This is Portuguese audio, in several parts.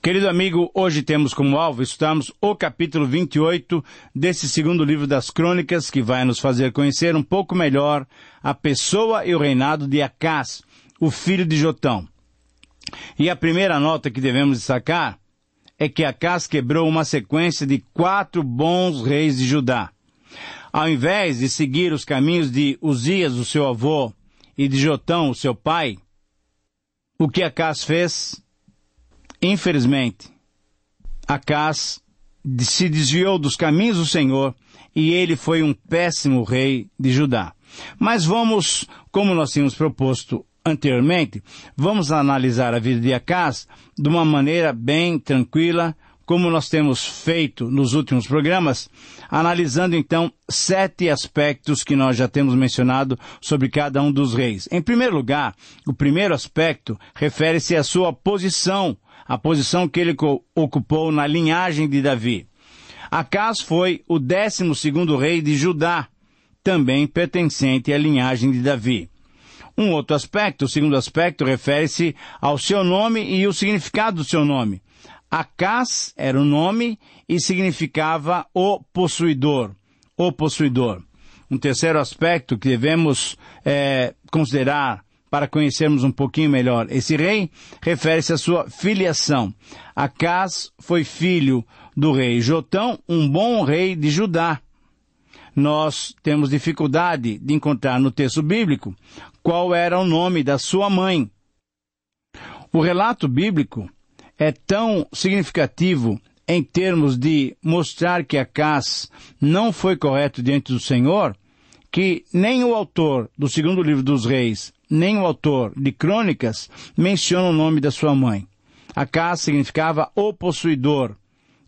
Querido amigo, hoje temos como alvo estudarmos o capítulo 28 desse segundo livro das Crônicas, que vai nos fazer conhecer um pouco melhor a pessoa e o reinado de Acás, o filho de Jotão. E a primeira nota que devemos destacar é que Acás quebrou uma sequência de 4 bons reis de Judá. Ao invés de seguir os caminhos de Uzias, o seu avô, e de Jotão, o seu pai, o que Acás fez? Infelizmente, Acás se desviou dos caminhos do Senhor e ele foi um péssimo rei de Judá. Mas vamos, como nós tínhamos proposto anteriormente, vamos analisar a vida de Acás de uma maneira bem tranquila, como nós temos feito nos últimos programas, analisando então 7 aspectos que nós já temos mencionado sobre cada um dos reis. Em primeiro lugar, o primeiro aspecto refere-se à sua posição, a posição que ele ocupou na linhagem de Davi. Acás foi o 12º rei de Judá, também pertencente à linhagem de Davi. Um outro aspecto, o segundo aspecto, refere-se ao seu nome e o significado do seu nome. Acás era o nome e significava o possuidor, o possuidor. Um terceiro aspecto que devemos considerar para conhecermos um pouquinho melhor esse rei, refere-se à sua filiação. Acás foi filho do rei Jotão, um bom rei de Judá. Nós temos dificuldade de encontrar no texto bíblico qual era o nome da sua mãe. O relato bíblico é tão significativo em termos de mostrar que Acás não foi correto diante do Senhor, que nem o autor do segundo livro dos reis, nem o autor de Crônicas menciona o nome da sua mãe. Acás significava o possuidor,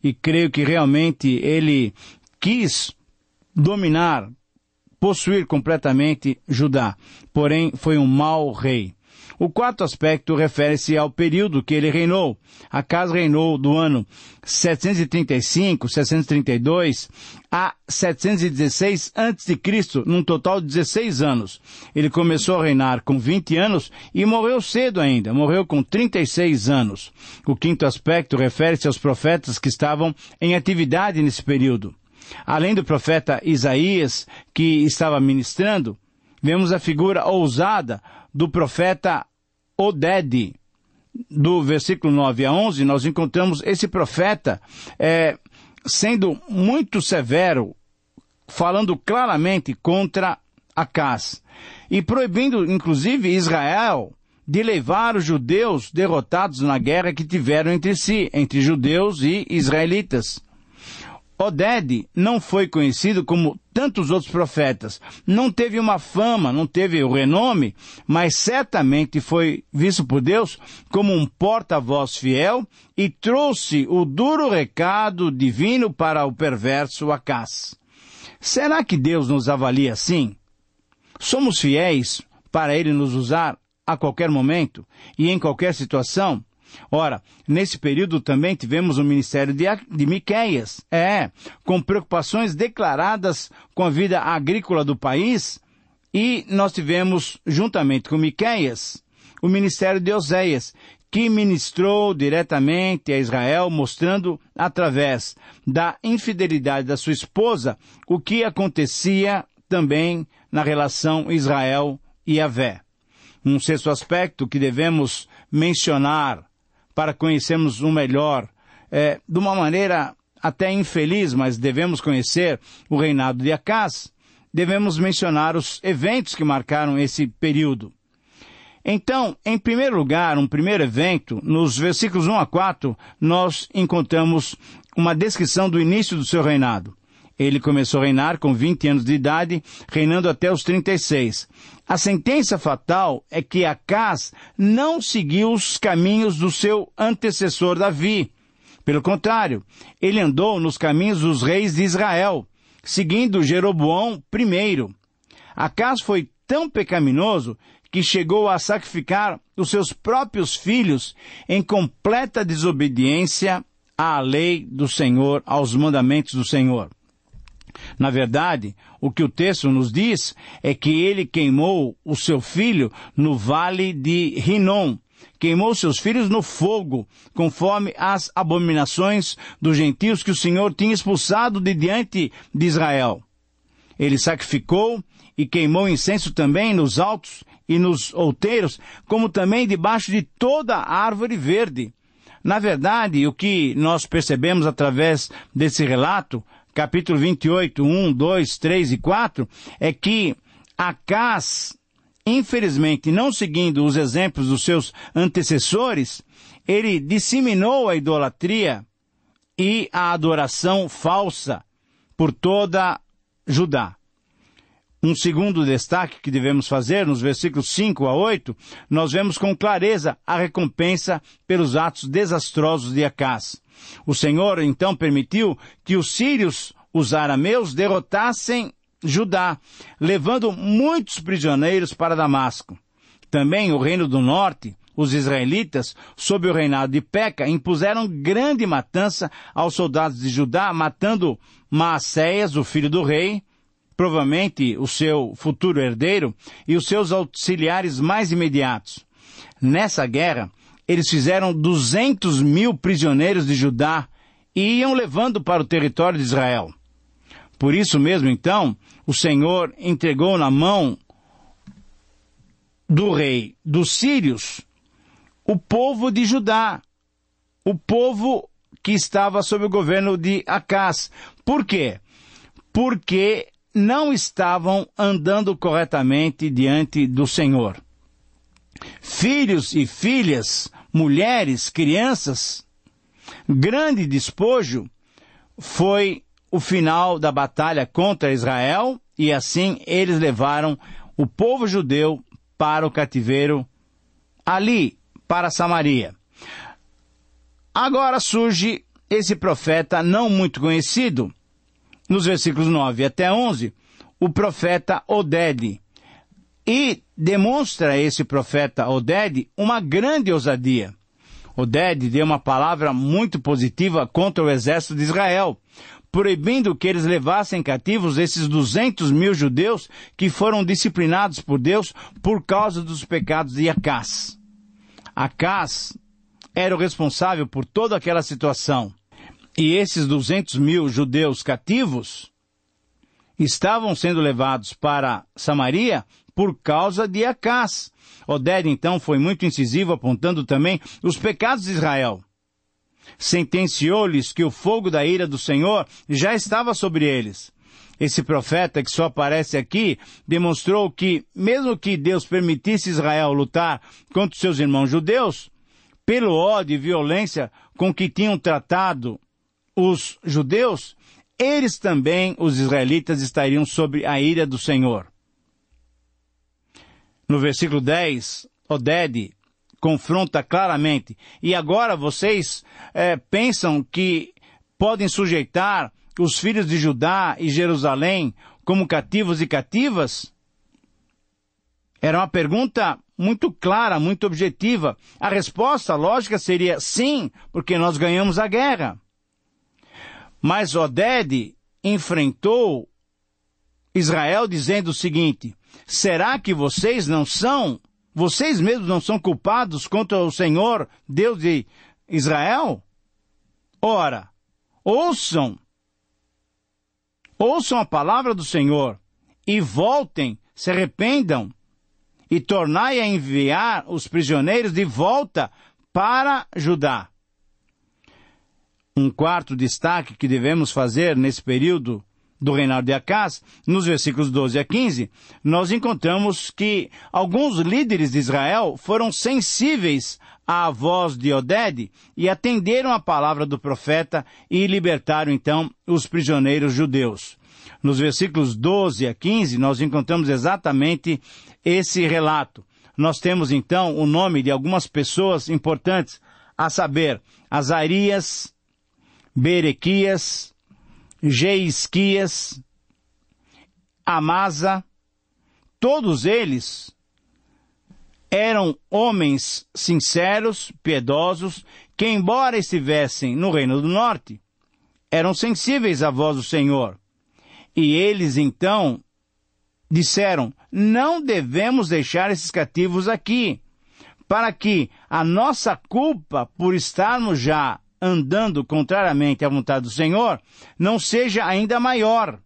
e creio que realmente ele quis dominar, possuir completamente Judá, porém foi um mau rei. O quarto aspecto refere-se ao período que ele reinou. Acás reinou do ano 735, 732 a 716 a.C., num total de 16 anos. Ele começou a reinar com 20 anos e morreu cedo ainda, morreu com 36 anos. O quinto aspecto refere-se aos profetas que estavam em atividade nesse período. Além do profeta Isaías, que estava ministrando, vemos a figura ousada do profeta Oded. Do versículo 9 a 11, nós encontramos esse profeta sendo muito severo, falando claramente contra Acás, e proibindo, inclusive, Israel de levar os judeus derrotados na guerra que tiveram entre si, entre judeus e israelitas. Oded não foi conhecido como tantos outros profetas. Não teve uma fama, não teve o renome, mas certamente foi visto por Deus como um porta-voz fiel e trouxe o duro recado divino para o perverso Acás. Será que Deus nos avalia assim? Somos fiéis para Ele nos usar a qualquer momento e em qualquer situação? Ora, nesse período também tivemos o ministério de Miqueias, com preocupações declaradas com a vida agrícola do país, e nós tivemos, juntamente com Miqueias, o ministério de Oséias, que ministrou diretamente a Israel, mostrando, através da infidelidade da sua esposa, o que acontecia também na relação Israel e Yahvé. Um sexto aspecto que devemos mencionar para conhecermos o melhor, de uma maneira até infeliz, mas devemos conhecer o reinado de Acás, devemos mencionar os eventos que marcaram esse período. Então, em primeiro lugar, um primeiro evento, nos versículos 1 a 4, nós encontramos uma descrição do início do seu reinado. Ele começou a reinar com 20 anos de idade, reinando até os 36. A sentença fatal é que Acás não seguiu os caminhos do seu antecessor Davi. Pelo contrário, ele andou nos caminhos dos reis de Israel, seguindo Jeroboão I. Acás foi tão pecaminoso que chegou a sacrificar os seus próprios filhos em completa desobediência à lei do Senhor, aos mandamentos do Senhor. Na verdade, o que o texto nos diz é que ele queimou o seu filho no vale de Rinom, queimou seus filhos no fogo, conforme as abominações dos gentios que o Senhor tinha expulsado de diante de Israel. Ele sacrificou e queimou incenso também nos altos e nos outeiros, como também debaixo de toda árvore verde. Na verdade, o que nós percebemos através desse relato, capítulo 28, 1, 2, 3 e 4, é que Acás, infelizmente, não seguindo os exemplos dos seus antecessores, ele disseminou a idolatria e a adoração falsa por toda Judá. Um segundo destaque que devemos fazer, nos versículos 5 a 8, nós vemos com clareza a recompensa pelos atos desastrosos de Acás. O Senhor, então, permitiu que os sírios, os arameus, derrotassem Judá, levando muitos prisioneiros para Damasco. Também o reino do norte, os israelitas, sob o reinado de Peca, impuseram grande matança aos soldados de Judá, matando Maacéias, o filho do rei, provavelmente o seu futuro herdeiro, e os seus auxiliares mais imediatos. Nessa guerra, eles fizeram 200.000 prisioneiros de Judá e iam levando para o território de Israel. Por isso mesmo, então, o Senhor entregou na mão do rei dos sírios o povo de Judá, o povo que estava sob o governo de Acás. Por quê? Porque não estavam andando corretamente diante do Senhor. Filhos e filhas, mulheres, crianças, grande despojo foi o final da batalha contra Israel, e assim eles levaram o povo judeu para o cativeiro ali, para Samaria. Agora surge esse profeta não muito conhecido, nos versículos 9 até 11, o profeta Oded. E demonstra esse profeta Oded uma grande ousadia. Oded deu uma palavra muito positiva contra o exército de Israel, proibindo que eles levassem cativos esses 200.000 judeus que foram disciplinados por Deus por causa dos pecados de Acás. Acás era o responsável por toda aquela situação. E esses 200.000 judeus cativos estavam sendo levados para Samaria por causa de Acás. Oded, então, foi muito incisivo, apontando também os pecados de Israel. Sentenciou-lhes que o fogo da ira do Senhor já estava sobre eles. Esse profeta, que só aparece aqui, demonstrou que, mesmo que Deus permitisse Israel lutar contra os seus irmãos judeus, pelo ódio e violência com que tinham tratado os judeus, eles também, os israelitas, estariam sob a ira do Senhor. No versículo 10, Oded confronta claramente: e agora vocês pensam que podem sujeitar os filhos de Judá e Jerusalém como cativos e cativas? Era uma pergunta muito clara, muito objetiva. A resposta lógica seria sim, porque nós ganhamos a guerra. Mas Oded enfrentou Israel dizendo o seguinte: será que vocês mesmos não são culpados contra o Senhor, Deus de Israel? Ora, ouçam a palavra do Senhor e voltem, se arrependam e tornai a enviar os prisioneiros de volta para Judá. Um quarto destaque que devemos fazer nesse período do reinado de Acás, nos versículos 12 a 15, nós encontramos que alguns líderes de Israel foram sensíveis à voz de Oded e atenderam a palavra do profeta e libertaram então os prisioneiros judeus. Nos versículos 12 a 15, nós encontramos exatamente esse relato. Nós temos então o nome de algumas pessoas importantes, a saber, Azarias, Berequias, Jeisquias, Amasa. Todos eles eram homens sinceros, piedosos, que embora estivessem no Reino do Norte, eram sensíveis à voz do Senhor. E eles então disseram: não devemos deixar esses cativos aqui. para que a nossa culpa por estarmos já andando contrariamente à vontade do Senhor não seja ainda maior.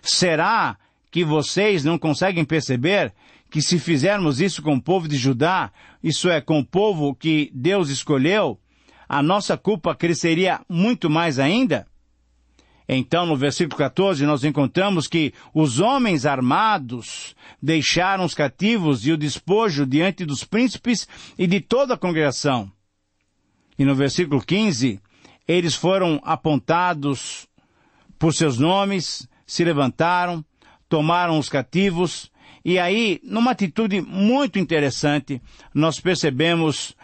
Será que vocês não conseguem perceber que se fizermos isso com o povo de Judá, isso é, com o povo que Deus escolheu, a nossa culpa cresceria muito mais ainda? Então, no versículo 14, nós encontramos que os homens armados deixaram os cativos e o despojo diante dos príncipes e de toda a congregação. E no versículo 15, eles foram apontados por seus nomes, se levantaram, tomaram os cativos, e aí, numa atitude muito interessante, nós percebemos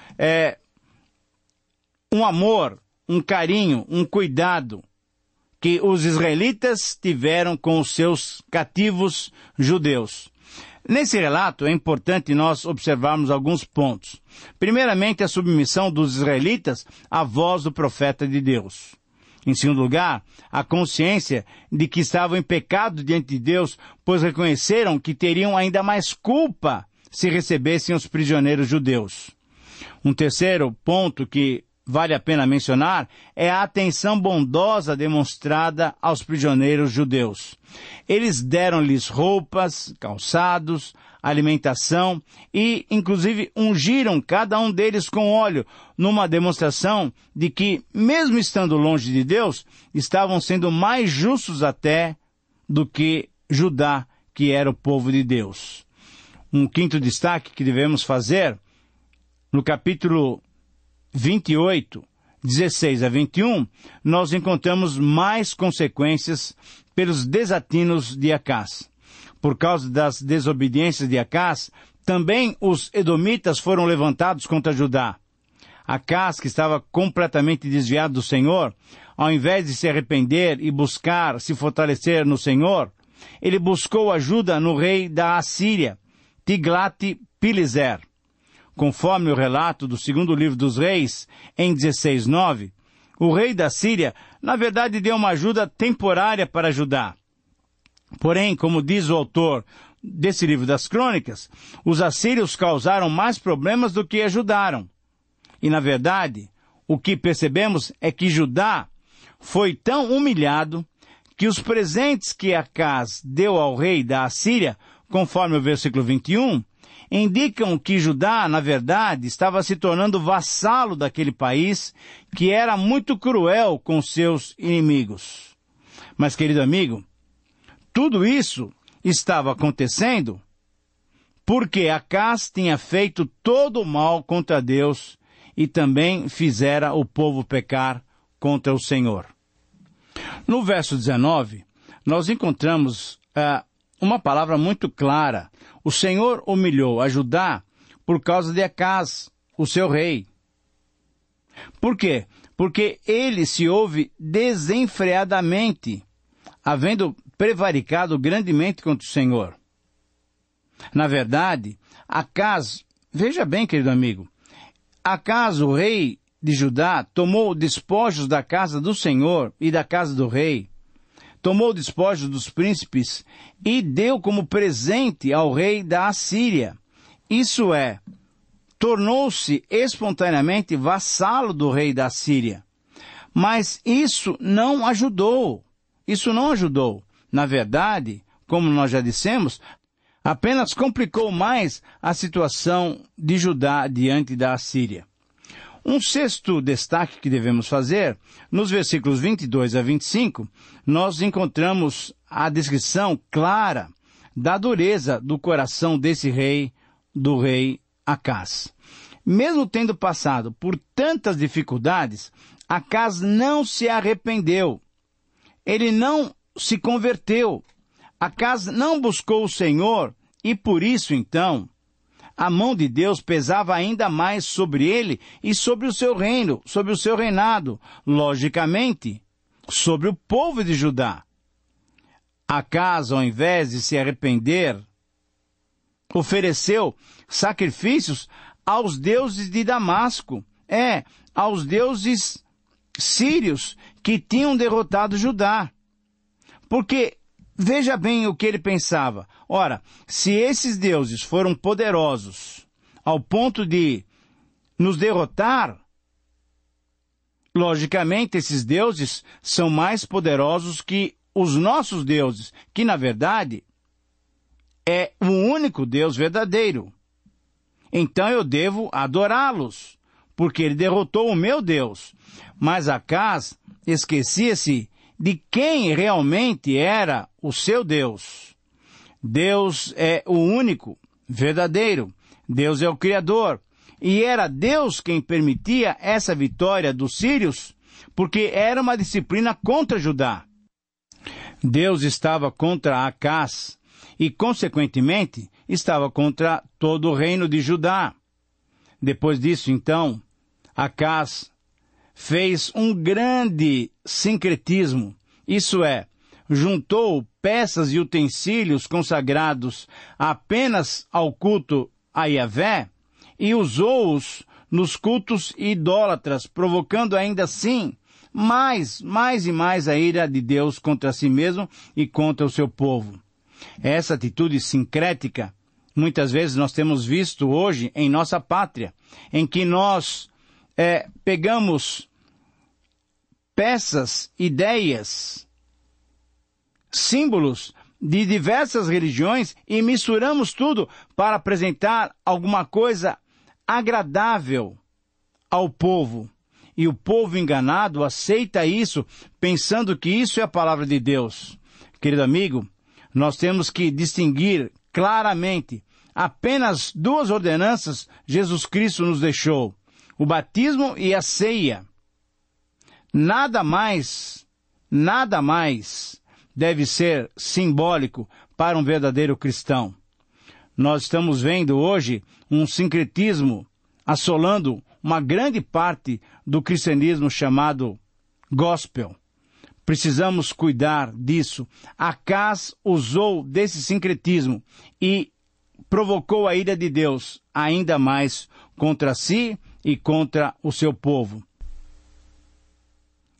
um amor, um carinho, um cuidado que os israelitas tiveram com os seus cativos judeus. Nesse relato, é importante nós observarmos alguns pontos. Primeiramente, a submissão dos israelitas à voz do profeta de Deus. Em segundo lugar, a consciência de que estavam em pecado diante de Deus, pois reconheceram que teriam ainda mais culpa se recebessem os prisioneiros judeus. Um terceiro ponto que vale a pena mencionar é a atenção bondosa demonstrada aos prisioneiros judeus. Eles deram-lhes roupas, calçados, alimentação e, inclusive, ungiram cada um deles com óleo, numa demonstração de que, mesmo estando longe de Deus, estavam sendo mais justos até do que Judá, que era o povo de Deus. Um quinto destaque que devemos fazer, no capítulo 28, 16 a 21, nós encontramos mais consequências pelos desatinos de Acás. Por causa das desobediências de Acás, também os edomitas foram levantados contra Judá. Acás, que estava completamente desviado do Senhor, ao invés de se arrepender e buscar se fortalecer no Senhor, ele buscou ajuda no rei da Assíria, Tiglat-Pileser. Conforme o relato do segundo livro dos reis, em 16:9, o rei da Síria, na verdade, deu uma ajuda temporária para Judá. Porém, como diz o autor desse livro das crônicas, os assírios causaram mais problemas do que ajudaram. E, na verdade, o que percebemos é que Judá foi tão humilhado que os presentes que Acás deu ao rei da Assíria, conforme o versículo 21, indicam que Judá, na verdade, estava se tornando vassalo daquele país que era muito cruel com seus inimigos. Mas, querido amigo, tudo isso estava acontecendo porque Acás tinha feito todo o mal contra Deus e também fizera o povo pecar contra o Senhor. No verso 19, nós encontramos uma palavra muito clara. O Senhor humilhou a Judá por causa de Acás, o seu rei. Por quê? Porque ele se ouve desenfreadamente, havendo prevaricado grandemente contra o Senhor. Na verdade, Acás, veja bem, querido amigo, Acás, o rei de Judá, tomou despojos da casa do Senhor e da casa do rei, tomou despojos dos príncipes e deu como presente ao rei da Assíria. Isso é, tornou-se espontaneamente vassalo do rei da Assíria. Mas isso não ajudou. Na verdade, como nós já dissemos, apenas complicou mais a situação de Judá diante da Assíria. Um sexto destaque que devemos fazer, nos versículos 22 a 25, nós encontramos a descrição clara da dureza do coração desse rei, do rei Acás. Mesmo tendo passado por tantas dificuldades, Acás não se arrependeu. Ele não se converteu. Acás não buscou o Senhor e por isso, então, a mão de Deus pesava ainda mais sobre ele e sobre o seu reino, sobre o seu reinado, logicamente, sobre o povo de Judá. Acás, ao invés de se arrepender, ofereceu sacrifícios aos deuses de Damasco, aos deuses sírios que tinham derrotado Judá. Porque veja bem o que ele pensava. Ora, se esses deuses foram poderosos ao ponto de nos derrotar. Logicamente, esses deuses são mais poderosos que os nossos deuses, que na verdade é o único Deus verdadeiro. Então eu devo adorá-los, porque ele derrotou o meu Deus. Mas Acaz esquecia-se de quem realmente era o seu Deus. Deus é o único, verdadeiro. Deus é o Criador. E era Deus quem permitia essa vitória dos sírios, porque era uma disciplina contra Judá. Deus estava contra Acaz e, consequentemente, estava contra todo o reino de Judá. Depois disso, então, Acaz fez um grande sincretismo, isso é, juntou peças e utensílios consagrados apenas ao culto a Yahvé e usou-os nos cultos idólatras, provocando ainda assim mais e mais a ira de Deus contra si mesmo e contra o seu povo. Essa atitude sincrética, muitas vezes nós temos visto hoje em nossa pátria, em que nós pegamos peças, ideias, símbolos de diversas religiões e misturamos tudo para apresentar alguma coisa agradável ao povo. E o povo enganado aceita isso, pensando que isso é a palavra de Deus. Querido amigo, nós temos que distinguir claramente apenas duas ordenanças Jesus Cristo nos deixou: o batismo e a ceia. Nada mais deve ser simbólico para um verdadeiro cristão. Nós estamos vendo hoje um sincretismo assolando uma grande parte do cristianismo chamado gospel. Precisamos cuidar disso. Acaz usou desse sincretismo e provocou a ira de Deus ainda mais contra si e contra o seu povo.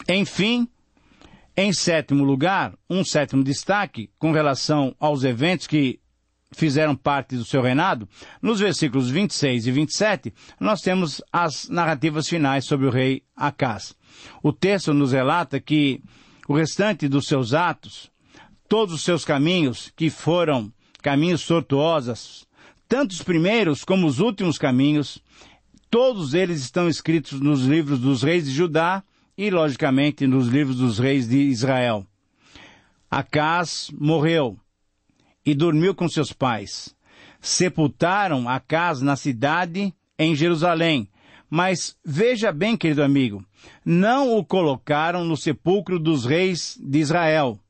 Enfim, em sétimo lugar, um sétimo destaque com relação aos eventos que fizeram parte do seu reinado, nos versículos 26 e 27, nós temos as narrativas finais sobre o rei Acaz. O texto nos relata que o restante dos seus atos, todos os seus caminhos, que foram caminhos tortuosos, tanto os primeiros como os últimos caminhos, todos eles estão escritos nos livros dos reis de Judá e, logicamente, nos livros dos reis de Israel. Acaz morreu e dormiu com seus pais. Sepultaram Acaz na cidade, em Jerusalém. Mas veja bem, querido amigo, não o colocaram no sepulcro dos reis de Israel.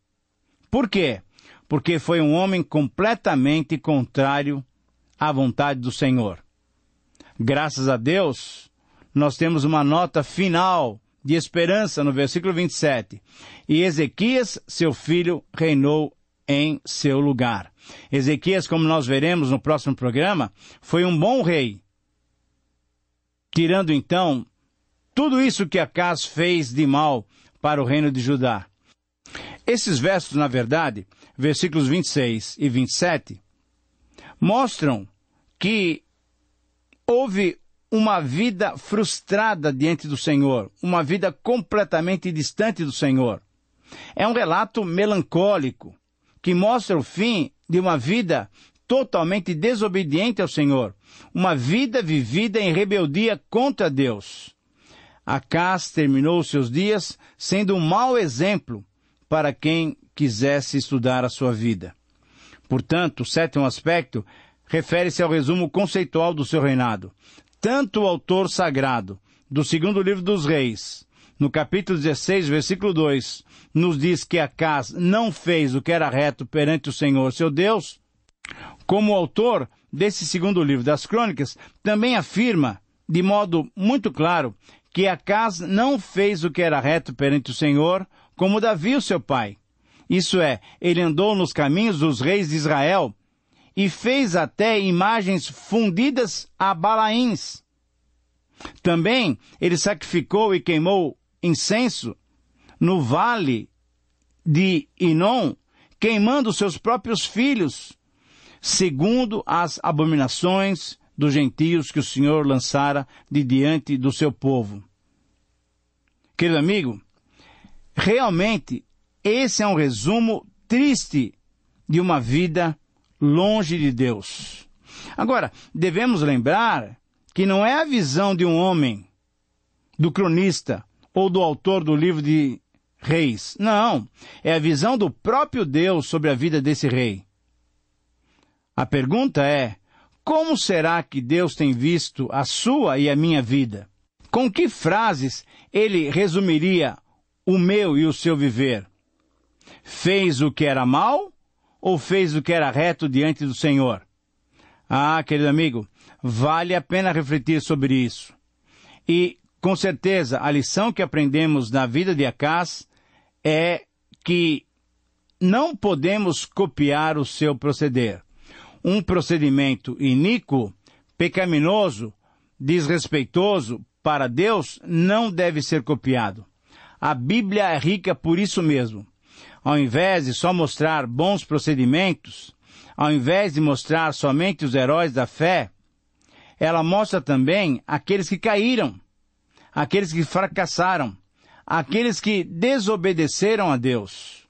Por quê? Porque foi um homem completamente contrário à vontade do Senhor. Graças a Deus, nós temos uma nota final de esperança no versículo 27. E Ezequias, seu filho, reinou em seu lugar. Ezequias, como nós veremos no próximo programa, foi um bom rei, tirando então tudo isso que Acaz fez de mal para o reino de Judá. Esses versos, na verdade, versículos 26 e 27, mostram que houve uma vida frustrada diante do Senhor, uma vida completamente distante do Senhor. É um relato melancólico, que mostra o fim de uma vida totalmente desobediente ao Senhor, uma vida vivida em rebeldia contra Deus. Acaz terminou seus dias sendo um mau exemplo para quem quisesse estudar a sua vida. Portanto, o sétimo aspecto refere-se ao resumo conceitual do seu reinado. Tanto o autor sagrado do segundo livro dos reis, no capítulo 16, versículo 2, nos diz que Acaz não fez o que era reto perante o Senhor, seu Deus, como o autor desse segundo livro das crônicas também afirma, de modo muito claro, que Acaz não fez o que era reto perante o Senhor, como Davi, o seu pai. Isso é, ele andou nos caminhos dos reis de Israel e fez até imagens fundidas a Balaíns. Também ele sacrificou e queimou incenso no vale de Inom, queimando seus próprios filhos, segundo as abominações dos gentios que o Senhor lançara de diante do seu povo. Querido amigo, realmente esse é um resumo triste de uma vida longe de Deus. Agora, devemos lembrar que não é a visão de um homem, do cronista ou do autor do livro de Reis. Não, é a visão do próprio Deus sobre a vida desse rei. A pergunta é, como será que Deus tem visto a sua e a minha vida? Com que frases ele resumiria o meu e o seu viver? Fez o que era mal ou fez o que era reto diante do Senhor? Ah, querido amigo, vale a pena refletir sobre isso. E, com certeza, a lição que aprendemos na vida de Acás é que não podemos copiar o seu proceder. Um procedimento iníquo, pecaminoso, desrespeitoso para Deus não deve ser copiado. A Bíblia é rica por isso mesmo. Ao invés de só mostrar bons procedimentos, ao invés de mostrar somente os heróis da fé, ela mostra também aqueles que caíram, aqueles que fracassaram, aqueles que desobedeceram a Deus.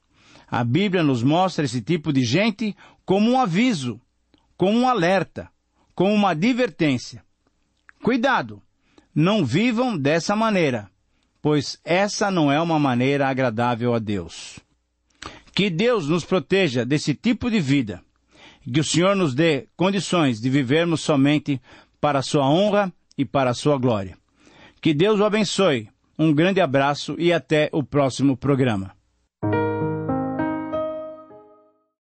A Bíblia nos mostra esse tipo de gente como um aviso, como um alerta, como uma advertência. Cuidado, não vivam dessa maneira, pois essa não é uma maneira agradável a Deus. Que Deus nos proteja desse tipo de vida, e que o Senhor nos dê condições de vivermos somente para a sua honra e para a sua glória. Que Deus o abençoe. Um grande abraço e até o próximo programa.